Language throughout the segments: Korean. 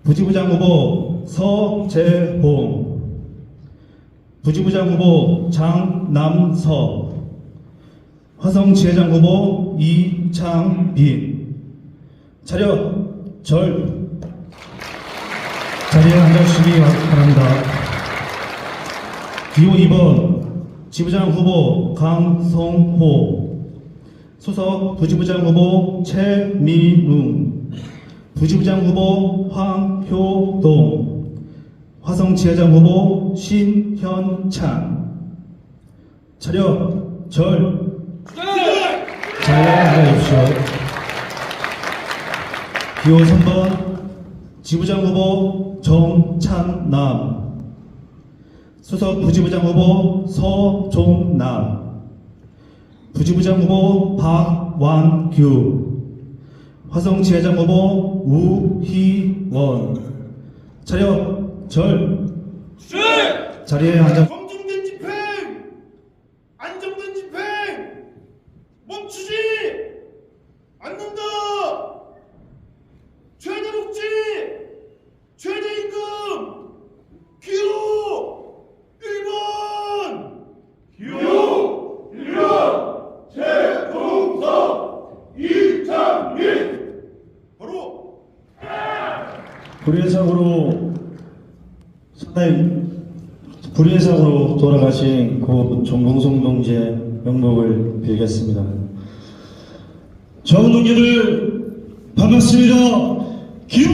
부지부장 후보 서재홍, 부지부장 후보 장남서, 화성지회장 후보 이창빈. 차렷 절. 자리에 앉아주시기 바랍니다. 기호 2번 지부장 후보 강성호, 수석 부지부장 후보 최민웅, 부지부장 후보 황효동, 화성지회장 후보 신현찬. 차렷 절. 자리에 앉아주십시오. 기호 3번 지부장 후보 정찬남, 수석 부지부장 후보 서종남, 부지부장 후보 박완규, 화성지회장 후보 우희원. 차렷 절. 자리에 앉아. 검증된 집행, 안정된 집행 멈추지 않는다. 최대 복지, 최대 임금, 기호 1번, 기호 1번, 최동석, 이창민. 바로 불의의 사고로 돌아가신 고 정봉송 동지의 명복을 빌겠습니다. 좋은 동지들 반갑습니다. 기호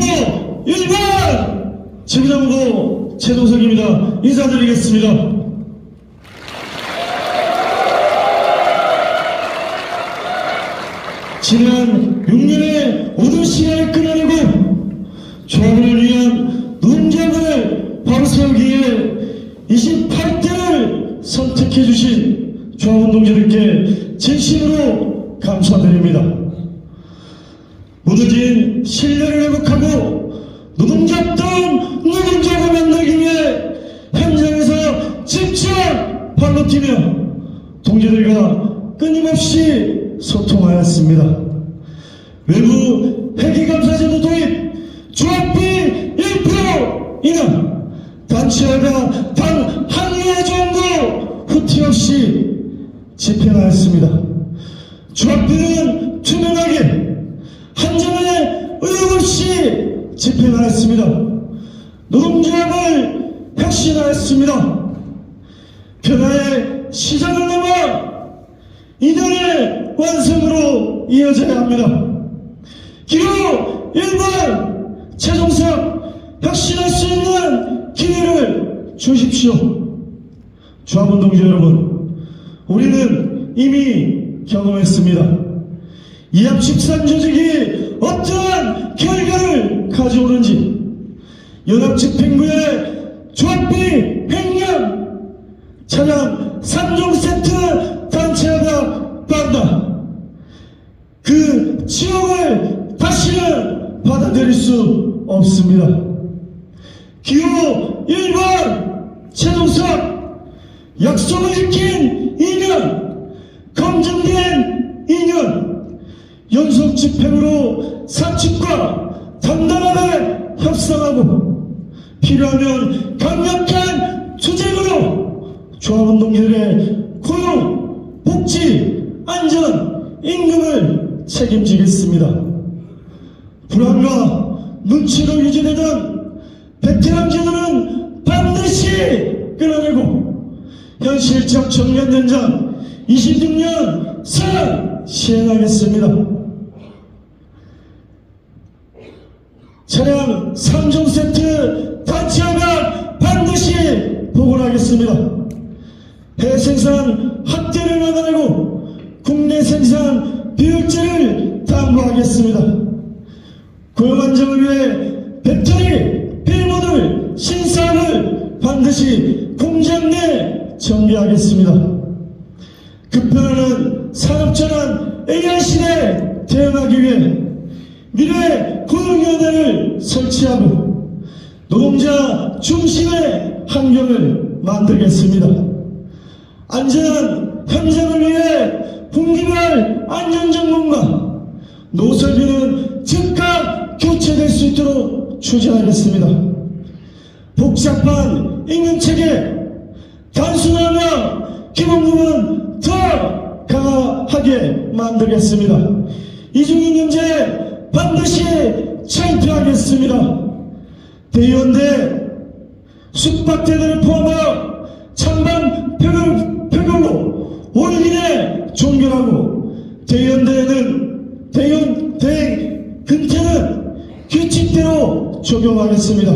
1번 지부장 후보 최동석입니다. 인사드리겠습니다. 지난 6년의 오랜 시간을 끊어내고 조합을 위한 논쟁을 바로 세우기 위해 28대를 선택해 주신 조합원 동지들께 진심으로 감사드립니다. 무너진 신뢰를 회복하고 노동자다운 노동자를 만들기 위해 현장에서 직접 발로 뛰며 동지들과 끊임없이 소통하였습니다. 외부 회계감사제도 도입, 조합비 1% 인하, 단체화가 단 한 해 정도 후퇴 없이 집행하였습니다. 조합비는 투명하게 한 점의 의혹 없이 집행하였습니다. 노동조합을 혁신하였습니다. 변화의 시작을 넘어 이년의 완성으로 이어져야 합니다. 기호 1번 최종석 혁신할 수 있는 기회를 주십시오. 조합원 동지 여러분, 우리는 이미 경험했습니다. 이합집산 조직이 어떠한 결과를 가져오는지, 연합집행부의 조합비 횡령, 차량 3종 세트 단체화가 빤다. 그 지옥을 다시는 받아들일 수 없습니다. 기호 1번 최종석 약속을 지킨 2년, 검증된 2년, 연속 집행으로 사측과 단단하게 협상하고 필요하면 강력한 투쟁으로 조합원 동지들의 고용, 복지, 안전, 임금을 책임지겠습니다. 불안과 눈치로 유지되던 베테랑 제도는 반드시 끊어내고 현실적 청년 연장 26년 선 시행하겠습니다. 차량 3종 세트 단체화가 반드시 복원하겠습니다. 해외 생산 확대를 막아내고 국내 생산 비효율제를 당부하겠습니다. 고용 안정을 위해 배터리, 필모듈 신사업을 반드시 공장 내 정비하겠습니다. 급변하는 산업전환 AI 시대에 대응하기 위해 미래 고용위원회를 설치하고 노동자 중심의 환경을 만들겠습니다. 안전한 현장을 위해 분기별 안전점검과 노설비는 즉각 교체될 수 있도록 추진하겠습니다. 복잡한 임금체계 단순화하며 기본급은 더 강화하게 만들겠습니다. 이중임금제 반드시 철폐하겠습니다. 대의원대 숙박대들을 포함하여 찬반 표결로 5일 이내 종결하고 대의원대 근태는 규칙대로 적용하겠습니다.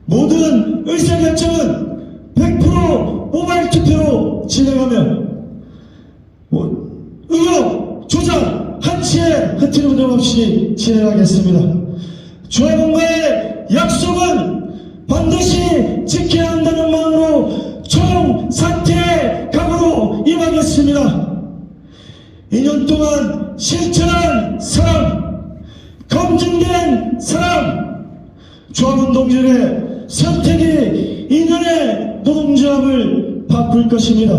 모든 의사결정은 100% 모바일 투표로 진행하며 의혹, 조작, 한치의 흐트러짐 없이 진행하겠습니다. 조합원과의 약속은 반드시 지켜야 한다는 마음으로 총사퇴 각오로 임하겠습니다. 2년 동안 실천한 사람, 검증된 사람, 조합원 동지의 선택이 2년의 노동조합을 바꿀 것입니다.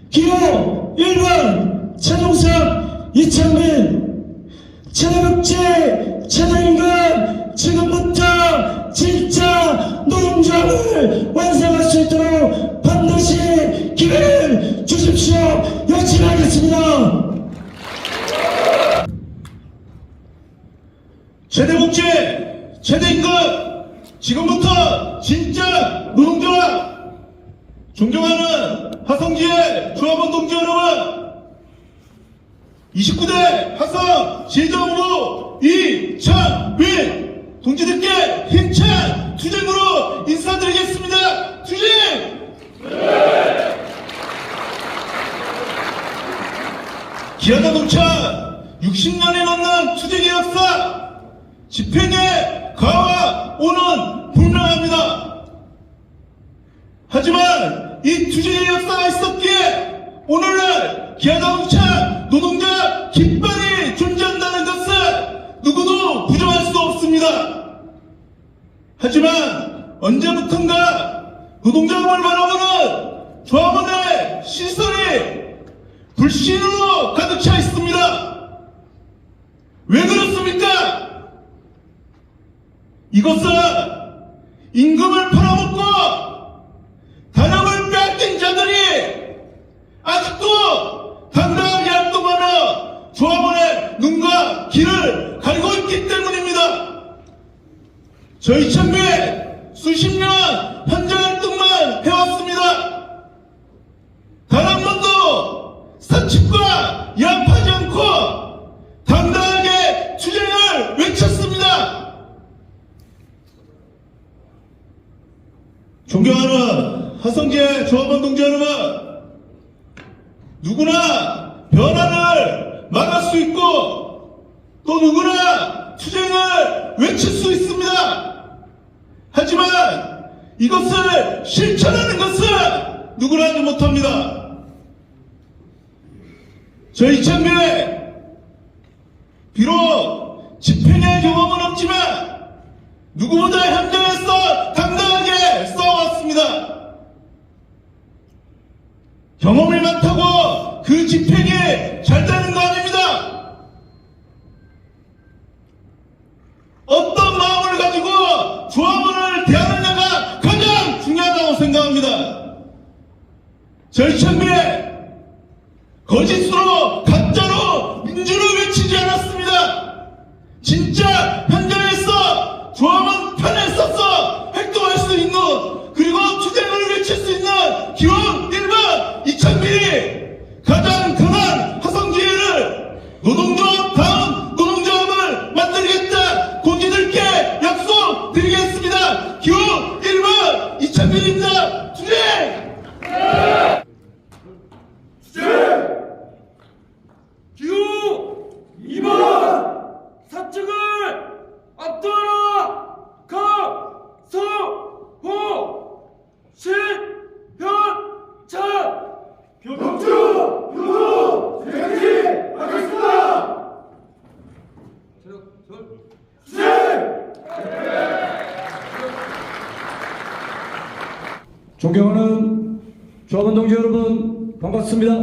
기호 1번 최종석 이창민, 최대급제 최저임금 지금부터 진짜 노동조합을 완성할 수 있도록 반드시 기회를 주십시오. 열심히 하겠습니다. 최대복지, 최대임금, 지금부터 진짜 노동조합! 존경하는 화성지의 조합원 동지 여러분! 29대 화성 시정후보 이창민 동지들께 힘찬 투쟁으로 인사드리겠습니다. 투쟁! 기아자동차 60년이 넘는 투쟁의 역사, 집행의 가와 오는 분명합니다. 하지만 이 투쟁의 역사가 있었기에 오늘날 기아자동차 노동자 깃발이 존재한다는 것을 누구도 부정할 수 없습니다. 하지만 언제부턴가 노동자업을 바라보는 조합원의 시선이 불신으로 가득 차 있습니다. 왜 그렇습니까? 이것은 임금을 팔아먹고 단합을 빼앗긴 자들이 아직도 당당하게 활동하며 조합원의 눈과 귀를 가리고 있기 때문입니다. 저희 창구에 수십 년 현장 활동만 해왔습니다. 단 한 번도 사측과 야합하지 않고 당당하게 투쟁을 외쳤습니다. 존경하는 화성지의 조합원 동지 여러분, 누구나 변화를 막을 수 있고 또 누구나 투쟁을 외칠 수 있습니다. 하지만 이것을 실천하는 것은 누구나 하지 못합니다. 저희 창비에 비록 집행의 경험은 없지만 누구보다 현장에서 당당하게 싸워왔습니다. 경험이 많다고 그 집행이 잘 되는 거 아닙니다. 어떤 마음을 가지고 조합원을 대하느냐가 가장 중요하다고 생각합니다. 저희 창비에 거짓으로 가짜로 민주를 외치지 않았습니다. 진짜 현장에서 조합원 편에 서서 활동할 수 있는, 그리고 투쟁을 외칠 수 있는 기원 1번 이창민이 가장 강한 화성지혜를 노동조합다운 노동조합을 만들겠다 공지들께 약속드리겠습니다. 기원 1번 이창민입니다. 투쟁! 기호 2번 사측을 앞돌아 강서호 신현찬 병주 대기하겠습니다. 존경하는 조합원 동지 여러분, 반갑습니다.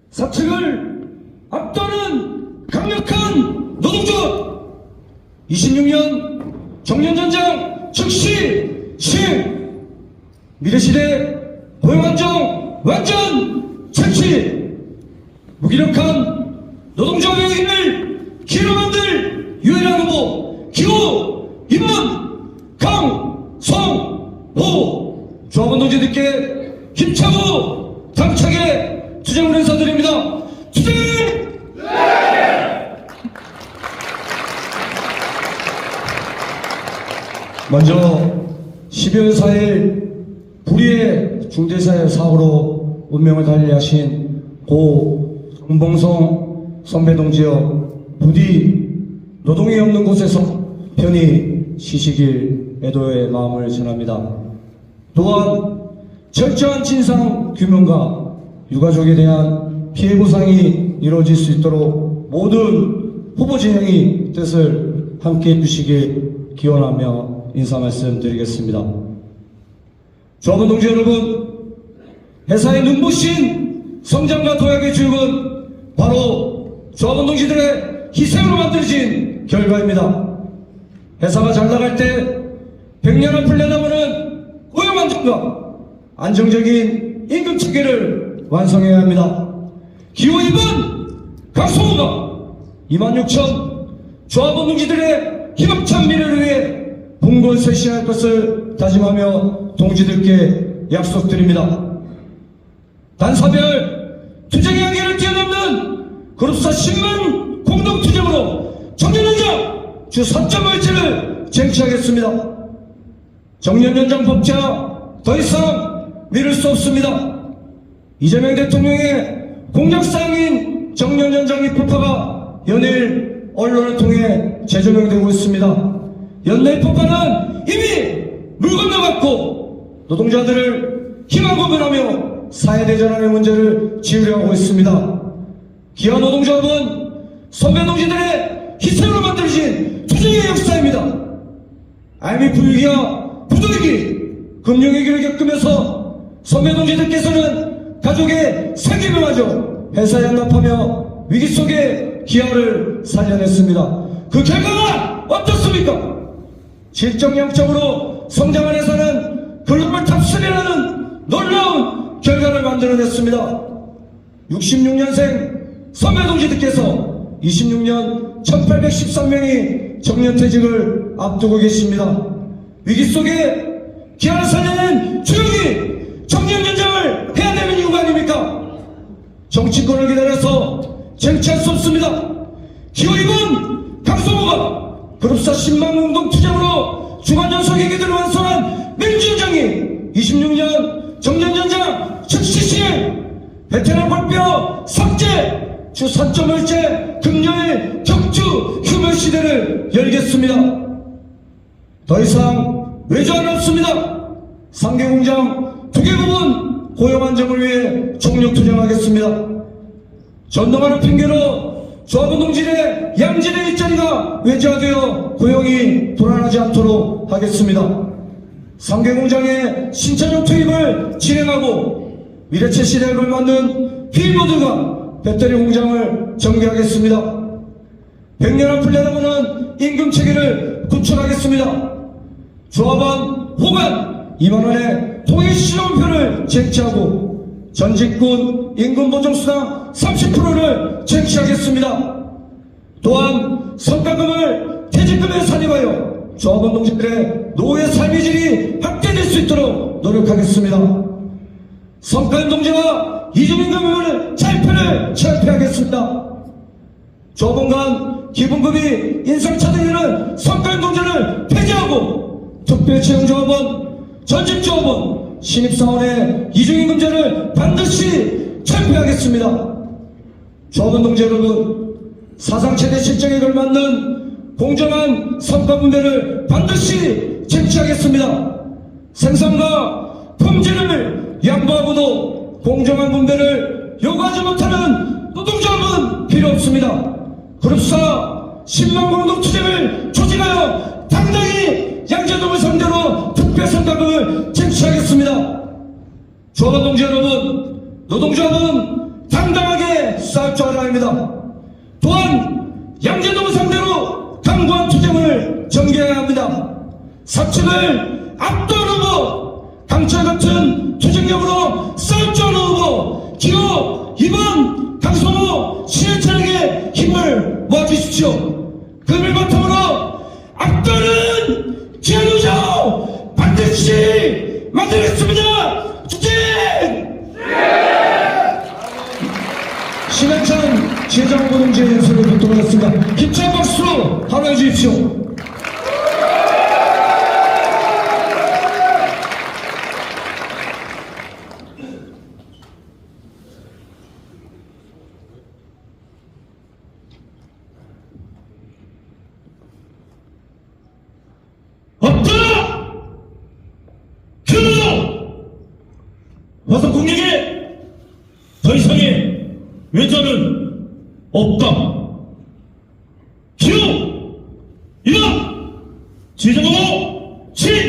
사측을 앞도는 강력한 노동조합, 26년 정년전장 즉시 시행, 미래시대 고용안정 완전 착취, 무기력한 노동조합의 힘을 기로 만들 유일한 후보 기호 입문 강성호 조합원 동지들께 힘차고 당차게 투쟁을 인사드립니다. 투쟁! 먼저 12월 4일 불의의 중대사의 사고로 운명을 달리하신 고 정봉성 선배 동지여, 부디 노동이 없는 곳에서 편히 쉬시길 애도의 마음을 전합니다. 또한 철저한 진상 규명과 유가족에 대한 피해 보상이 이루어질 수 있도록 모든 후보 진영이 뜻을 함께 해주시길 기원하며 인사 말씀드리겠습니다. 조합원 동지 여러분, 회사의 눈부신 성장과 도약의 주역은 바로 조합원 동지들의 희생으로 만들어진 결과입니다. 회사가 잘 나갈 때 백년을 풀려나무는 고용 안정과 안정적인 임금 체계를 완성해야 합니다. 기호 2번 강성호가 26,000 조합원 동지들의 희망찬 미래를 위해 봉건 쇄신할 것을 다짐하며 동지들께 약속드립니다. 단사별 투쟁의 한계를 뛰어넘는 그룹사 10만 공동투쟁으로 정년연장 주 4.5일째를 쟁취하겠습니다. 정년연장 법제화 더 이상 미룰 수 없습니다. 이재명 대통령의 공약사항인 정년연장 입법화가 연일 언론을 통해 재조명되고 있습니다. 연내 입법화는 이미 물 건너갔고 노동자들을 희망 고문하며 사회대전환의 문제를 지우려고 있습니다. 기아 노동조합은 선배 동지들의 희생으로 만들어진 투쟁의 역사입니다. IMF 위기와 부도위기, 금융위기를 겪으면서 선배 동지들께서는 가족의 생계비마저 회사에 연납하며 위기 속에 기아를 살려냈습니다. 그 결과가 어떻습니까? 질적 양적으로 성장한 회사는 글로벌 탑3라는 놀라운 결과를 만들어냈습니다. 66년생 선배 동지들께서 26년 1813명이 정년퇴직을 앞두고 계십니다. 위기 속에 기아를 살려낸 주역이 정년연장을 해야 되는 이유가 아닙니까? 정치권을 기다려서 쟁취할 수 없습니다. 기호 2번 강성호가 그룹사 10만 공동투쟁으로 중환연속회계들을 완성한 민주연장이 26년 정년연장 즉시 시행, 베테랑 발표 삭제, 주 3.5일째 금요일 격주 휴면 시대를 열겠습니다. 더 이상 외조는 없습니다. 3개 공장 2개 부분 고용 안정을 위해 총력 투쟁하겠습니다. 전동하는 핑계로 조합원 동지의 양질의 일자리가 외제화되어 고용이 불안하지 않도록 하겠습니다. 3개 공장의 신차적 투입을 진행하고 미래체 시대에 걸맞는 피일모들과 배터리 공장을 전개하겠습니다. 100년 앞을 내다보는 임금체계를 구축하겠습니다. 조합원 호간 2만원의 통일실험표를 쟁취하고 전직군 임금보정수당 30%를 쟁취하겠습니다. 또한 성과금을 퇴직금에 산입하여 조합원 동지들의 노후의 삶의 질이 확대될 수 있도록 노력하겠습니다. 성과금 동지와 이중임금을 찰표를 철폐하겠습니다. 조합원 간 기본급이 인상차등되는 성과금 동지를 폐지하고 특별채용조합원, 전직조합원, 신입사원의 이중임금제를 반드시 철폐하겠습니다. 조합원 동지 여러분, 사상 최대 실정에 걸맞는 공정한 성과 분배를 반드시 쟁취하겠습니다. 생산과 품질을 양보하고도 공정한 분배를 요구하지 못하는 노동조합은 필요 없습니다. 그룹사 10만 공동투쟁을 조직하여 당당히 양재동을 상대로 특별성과금을 쟁취하겠습니다. 조합원 동지 여러분, 노동조합은 당당하게 싸울 줄 알아야 합니다. 또한 양재동을 상대로 강고한 투쟁을 정개해야 합니다. 사측을 압도하는 후보, 강철 같은 투쟁력으로 싸울 줄 아는 후보, 기호 2번 강성호 신해철에게 힘을 모아주십시오. 그를 바탕으로 압도하는 기회노조 반드시 만들겠습니다. 축진! 신해철 지회장 후보 동지의 연설을 듣도록 하겠습니다. 힘찬 박수로 환호해 주십시오. 없다! 그 화성 공격에 더 이상의 외전은 없다. 기호 1번 지정하고 신형철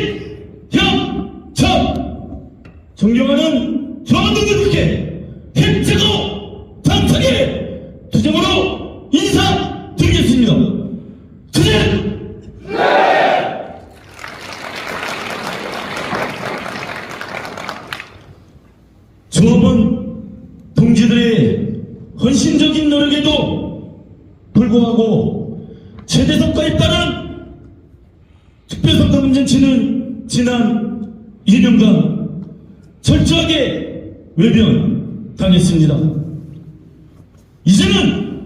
존경하는 조합원들께 힘차고 당차게 투쟁으로 인사드리겠습니다. 투쟁! 조합원 동지들의 헌신적인 노력에도 불구하고 최대 성과에 따른 특별성과 문정치는 지난 2년간 철저하게 외면당했습니다. 이제는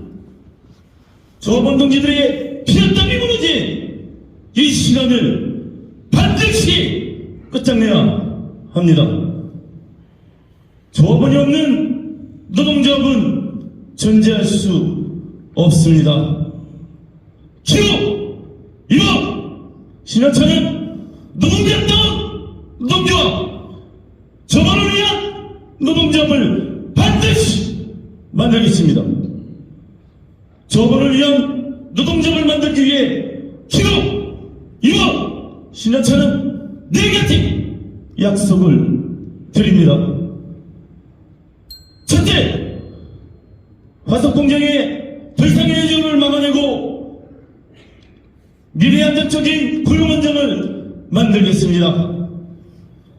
조합원 동지들의 피땀이 무너진 이 시간을 반드시 끝장내야 합니다. 조합원이 없는 노동조합은 존재할 수 없습니다. 기호 2번 신현철은 노동대학당 노동조합, 저만을 위한 노동조합을 반드시 만들겠습니다. 저만을 위한 노동조합을 만들기 위해 기호 2번 신현철은 네 가지 약속을 드립니다. 첫째, 화석공장의 더 이상의 해전을 막아내고 미래 안정적인 고용 안정을 만들겠습니다.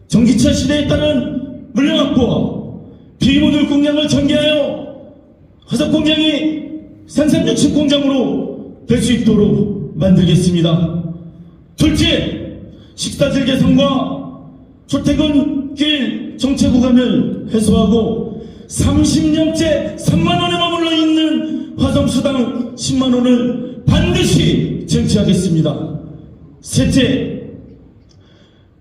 전기차 시대에 따른 물량 확보와 비모듈 공장을 전개하여 화석공장이 생산육식 공장으로 될 수 있도록 만들겠습니다. 둘째, 식사질 개선과 출퇴근길 정체 구간을 해소하고 30년째 3만원에 머물러 있는 화성수당 10만원을 반드시 쟁취하겠습니다. 셋째,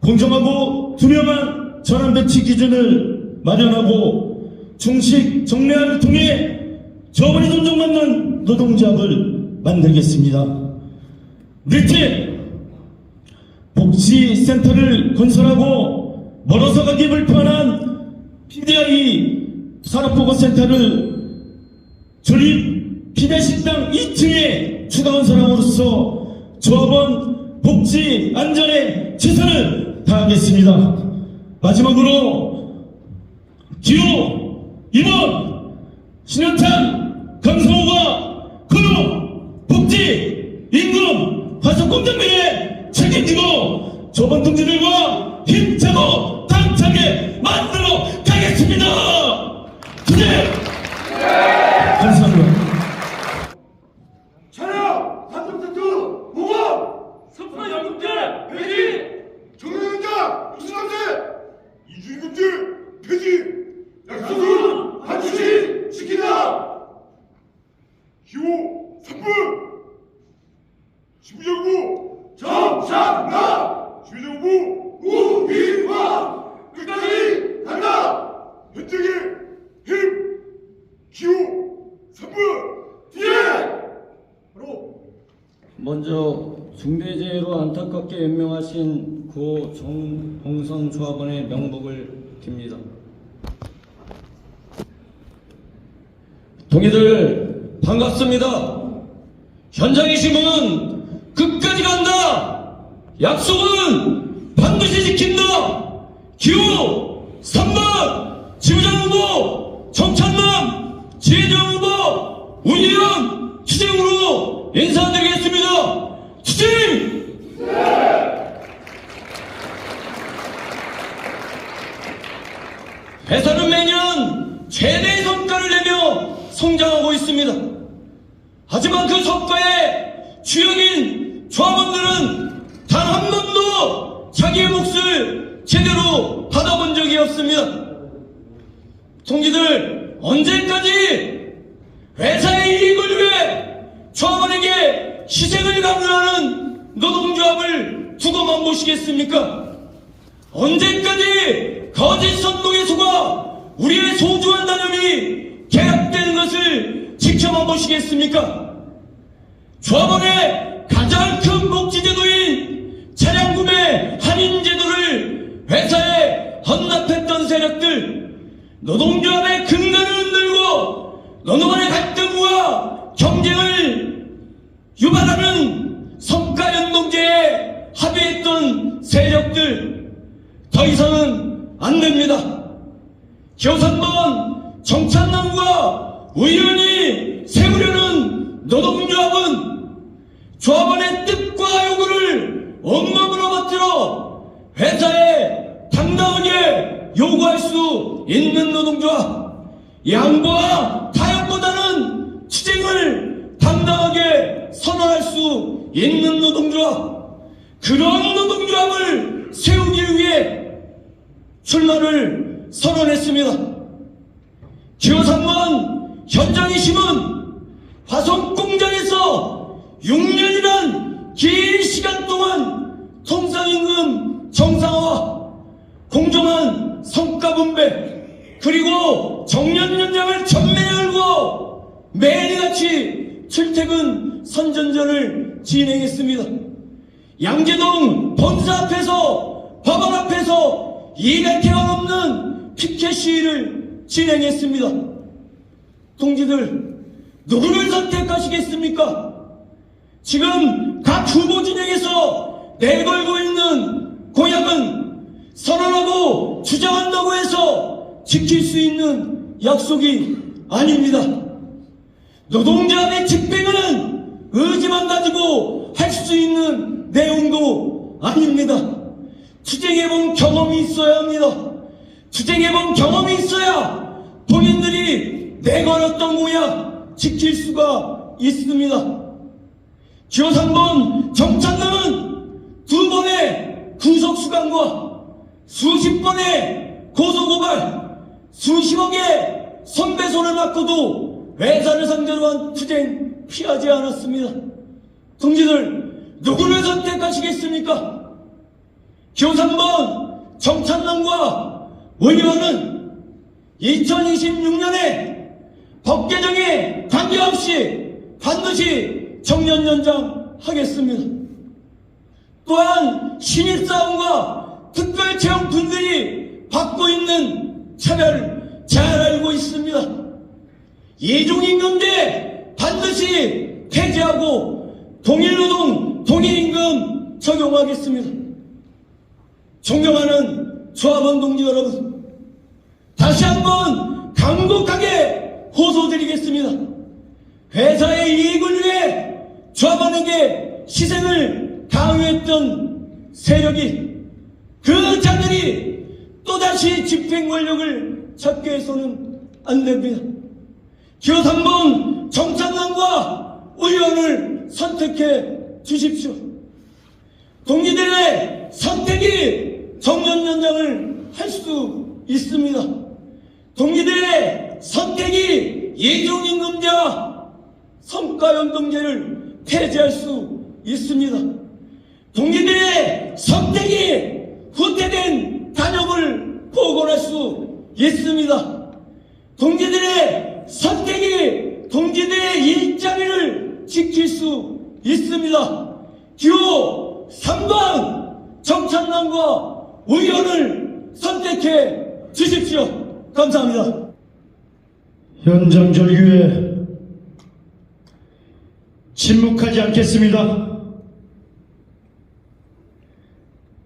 공정하고 투명한 전환 배치 기준을 마련하고 중식 정례화를 통해 조합원이 존중받는 노동조합을 만들겠습니다. 넷째, 복지센터를 건설하고 멀어서 가기 불편한 PDI 산업보건센터를 조립 피대식당 2층에 추가 건설함으로써 조합원 복지 안전에 최선을 다하겠습니다. 마지막으로 기호 2번 신현찬 강성호가 근로 복지 임금 화석공장 내에 책임지고 조합원 동지들과 힘차고 당차게 만들어 가겠습니다. 감사합니다. 차량 산정세트 보고 선수나 연금제 폐지 정년연장 63세 이주임금제 폐지 약속은 반드시 지킨다. 기호 3번 지부장부 정창남 지부장부 우희화 끝까지 간다. 현장의 힘 기호 3번 뒤에 먼저 중대재해로 안타깝게 연명하신 고 정봉성 조합원의 명복을 빕니다. 동의들 반갑습니다. 현장이신 분은 끝까지 간다. 약속은 반드시 지킨다. 기호 3번 지부장 후보 정찬남, 지회장 후보 우희연 추쟁으로 인사드리겠습니다. 추쟁! 회사는 매년 최대의 성과를 내며 성장하고 있습니다. 하지만 그 성과의 주역인 조합원들은 단 한 번도 자기의 몫을 제대로 받아본 적이 없습니다. 동지들, 언제까지 회사의 이익을 위해 조합원에게 희생을 강요하는 노동조합을 두고만 보시겠습니까? 언제까지 거짓 선동에 속아 우리의 소중한 단협이 계약되는 것을 지켜만 보시겠습니까? 조합원의 가장 큰 복지제도인 차량구매 할인제도를 회사에 헌납했던 세력들, 노동조합의 근간을 흔들고 노동 간의 갈등과 경쟁을 유발하는 성과연동제에 합의했던 세력들, 더 이상은 안 됩니다. 교산번 정찬남과 의원이 세우려는 노동조합은 조합원의 뜻과 요구를 온몸으로 받들어 회사에 당당하게 요구할 수 있는 노동조합, 양보와 타협보다는 투쟁을 당당하게 선언할 수 있는 노동조합, 그런 노동조합을 세우기 위해 출마를 선언했습니다. 기호 3번 현장이심은 화성공장에서 6년이란 긴 시간 동안 통상임금 정상화, 공정한 성과분배, 그리고 정년연장을 전면에 걸고 매일같이 출퇴근 선전전을 진행했습니다. 양재동 본사 앞에서, 법원 앞에서 이갈 개가 없는 피켓 시위를 진행했습니다. 동지들, 누구를 선택하시겠습니까? 지금 각 후보 진영에서 내걸고 있는 공약은 선언하고 주장한다고 해서 지킬 수 있는 약속이 아닙니다. 노동조합의 집행은 의지만 가지고 할 수 있는 내용도 아닙니다. 투쟁해본 경험이 있어야 합니다. 투쟁해본 경험이 있어야 본인들이 내걸었던 공약 지킬 수가 있습니다. 기호 3번 정찬남은 2번의 구속수감과 수십 번의 고소고발, 수십억의 손배손을 맞고도 회사를 상대로 한 투쟁 피하지 않았습니다. 동지들, 누구를 선택하시겠습니까? 기호 3번 정찬남과 의원은 2026년에 법 개정에 관계없이 반드시 정년 연장하겠습니다. 또한 신입사원과 특별채용분들이 받고 있는 차별 잘 알고 있습니다. 이중임금제 반드시 폐지하고 동일노동, 동일임금 적용하겠습니다. 존경하는 조합원 동지 여러분, 다시 한번 강력하게 호소드리겠습니다. 회사의 이익을 위해 조합원에게 희생을 강요했던 세력이, 그 자들이 또다시 집행 권력을 잡게 해서는 안 됩니다. 기호 3번 정찬남과 의원을 선택해 주십시오. 동지들의 선택이 정년 연장을 할 수 있습니다. 동지들의 선택이 이중임금제와 성과연동제를 폐지할 수 있습니다. 동지들의 선택이 후퇴된 단협을 복원할 수 있습니다. 동지들의 선택이 동지들의 일자리를 지킬 수 있습니다. 기호 3번 정찬남과 의원을 선택해 주십시오. 감사합니다. 현장 절규에 침묵하지 않겠습니다.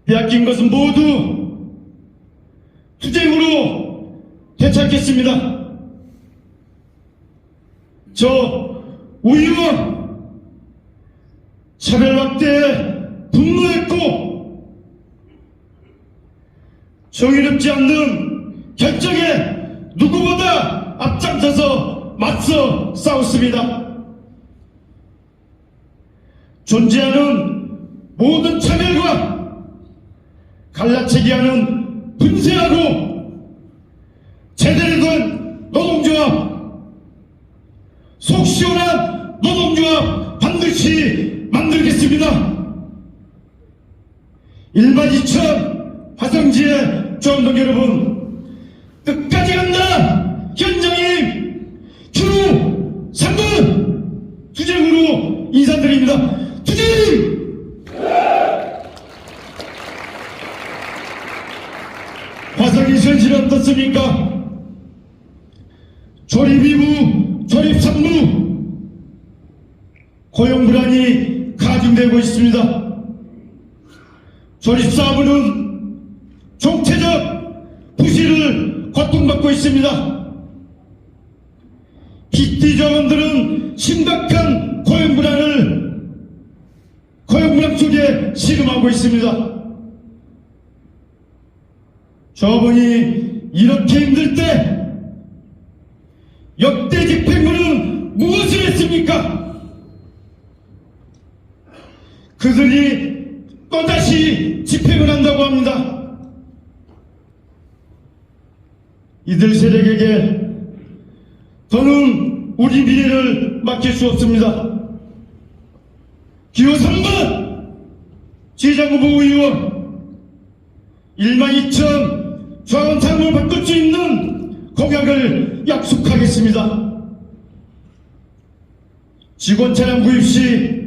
빼앗긴 것은 모두 투쟁으로 되찾겠습니다. 저 의원 차별 확대에 분노했고 정의롭지 않는 결정에 누구보다 앞장서서 맞서 싸웠습니다. 존재하는 모든 차별과 갈라치기 하는 분쇄하고 제대로 된 노동조합, 속 시원한 노동조합 반드시 만들겠습니다. 1만 2천 화성지의 조합동 여러분, 끝까지 간다! 현장님 큐 3분 투쟁으로 인사드립니다. 투쟁! 화성의 현실 어떻습니까? 조립 2부, 조립 3부 고용 불안이 가중되고 있습니다. 조립 4부는 총체적 부실을 고통받고 있습니다. PT 조합원들은 심각한 고용 불안 속에 씨름하고 있습니다. 조합원이 이렇게 힘들 때 역대 집행부는 무엇을 했습니까? 그들이 또다시 집행을 한다고 합니다. 이들 세력에게 더는 우리 미래를 맡길 수 없습니다. 기호 3번 지휘장후보 의원 1만 2천 조합원 상을 바꿀 수 있는 공약을 약속하겠습니다. 직원 차량 구입 시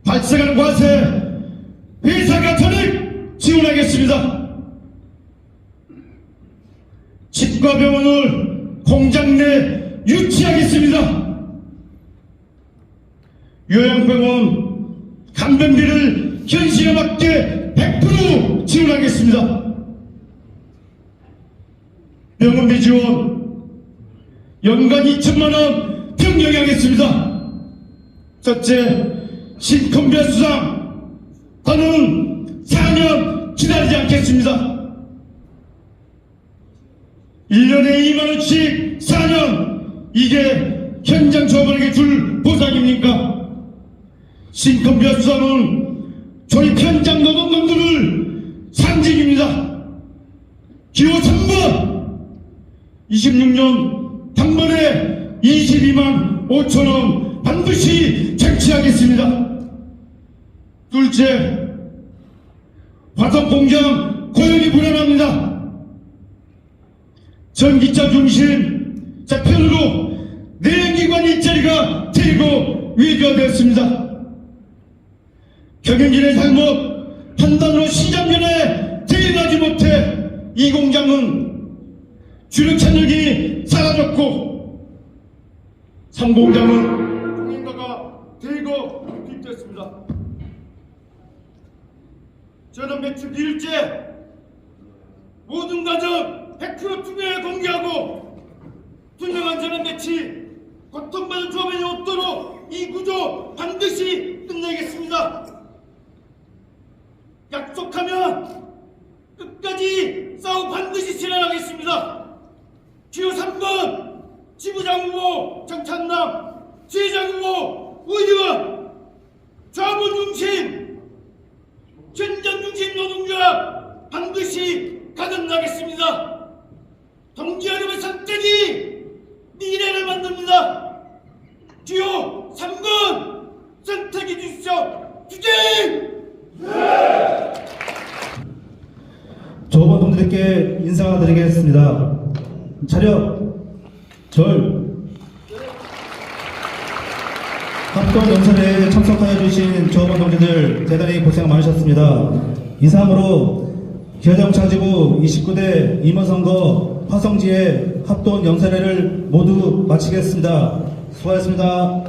발생하는 과세 회사가 전액 지원하겠습니다. 치과 병원을 공장 내 유치하겠습니다. 요양병원 간병비를 현실에 맞게 100% 지원하겠습니다. 병원비 지원 연간 2천만원 병령하겠습니다. 첫째, 신컨비아 수상 더는 4년 기다리지 않겠습니다. 1년에 2만원씩 4년, 이게 현장 조합원에게 줄 보상입니까? 신컨비아 수상은 조립 현장 노동건들을 상징입니다. 기호 3번 26년 단번에 22만 5천원 반드시 쟁취하겠습니다. 둘째, 화성공장 고용이 불안합니다. 전기차 중심 재편으로 내연기관 일자리가 제거 위조되었습니다. 경영진의 잘못 판단으로 시장 변화에 대응하지 못해 이 공장은 주력 찬력이 사라졌고 3공장은 공인가가 대거 투입됐습니다. 저는 매출 1일째 모든 과정 100% 투명에 공개하고 투명한 전환 배치 고통받은 조합원이 없도록 이 구조 반드시 끝내겠습니다. 약속하면 끝까지 싸워 반드시 실현하겠습니다. 기호 3번 지부장 후보 정찬남, 지회장 후보 의원, 조합원 중심, 현장 중심 노동조합 반드시 가져나겠습니다. 동지 여러분의 선택이 미래를 만듭니다. 기호 3번 선택해 주십시오. 투쟁! 조합원분들께 인사드리겠습니다. 차렷, 절. 합동연설에 참석하여 주신 조합원 동지들 대단히 고생 많으셨습니다. 이상으로 기아자동차지부 29대 임원선거 화성지의 합동연설회를 모두 마치겠습니다. 수고하셨습니다.